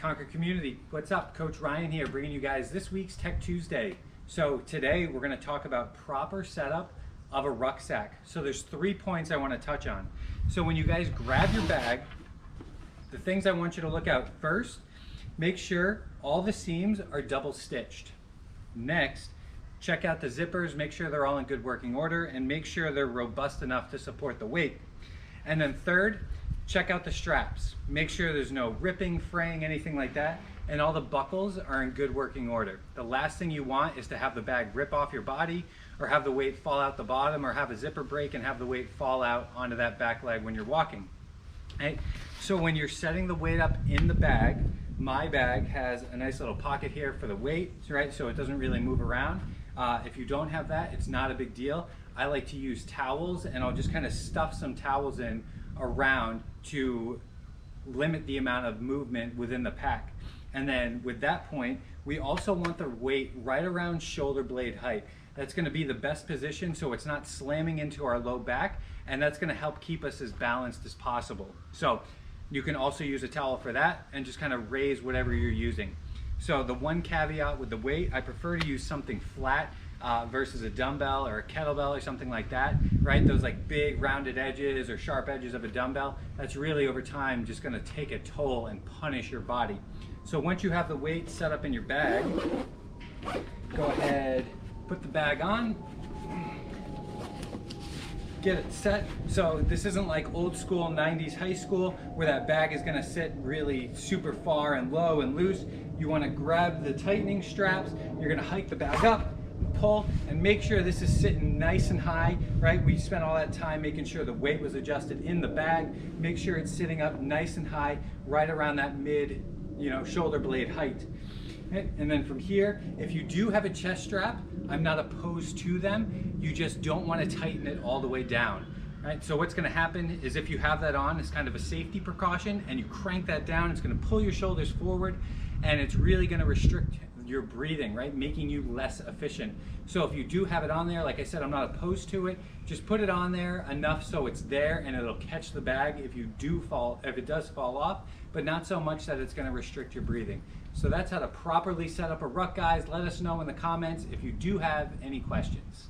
Conquer community, what's up? Coach Ryan here, bringing you guys this week's Tech Tuesday. So today we're going to talk about proper setup of a rucksack. So there's 3 points I want to touch on. So when you guys grab your bag, the things I want you to look out first, make sure all the seams are double stitched. Next, check out the zippers, make sure they're all in good working order, and make sure they're robust enough to support the weight. And then third, check out the straps. Make sure there's no ripping, fraying, anything like that, and all the buckles are in good working order. The last thing you want is to have the bag rip off your body, or have the weight fall out the bottom, or have a zipper break and have the weight fall out onto that back leg when you're walking. Right? So when you're setting the weight up in the bag, my bag has a nice little pocket here for the weight, right? So it doesn't really move around. If you don't have that, it's not a big deal. I like to use towels, and I'll just kind of stuff some towels in around to limit the amount of movement within the pack. And then with that point, we also want the weight right around shoulder blade height. That's going to be the best position so it's not slamming into our low back, and that's going to help keep us as balanced as possible. So you can also use a towel for that and just kind of raise whatever you're using. So the one caveat with the weight, I prefer to use something flat versus a dumbbell or a kettlebell or something like that, right? Those like big rounded edges or sharp edges of a dumbbell, that's really over time just gonna take a toll and punish your body. So once you have the weight set up in your bag, go ahead, put the bag on, get it set. So this isn't like old school 90s high school where that bag is gonna sit really super far and low and loose. You wanna grab the tightening straps, you're gonna hike the bag up, pull, and make sure this is sitting nice and high, right? We spent all that time making sure the weight was adjusted in the bag. Make sure it's sitting up nice and high, right around that mid, shoulder blade height. And then from here, if you do have a chest strap, I'm not opposed to them. You just don't want to tighten it all the way down, right? So what's going to happen is if you have that on as kind of a safety precaution and you crank that down, it's going to pull your shoulders forward, and it's really going to restrict your breathing, right? Making you less efficient. So if you do have it on there, like I said, I'm not opposed to it. Just put it on there enough so it's there and it'll catch the bag if it does fall off, but not so much that it's going to restrict your breathing. So that's how to properly set up a ruck, guys. Let us know in the comments if you do have any questions.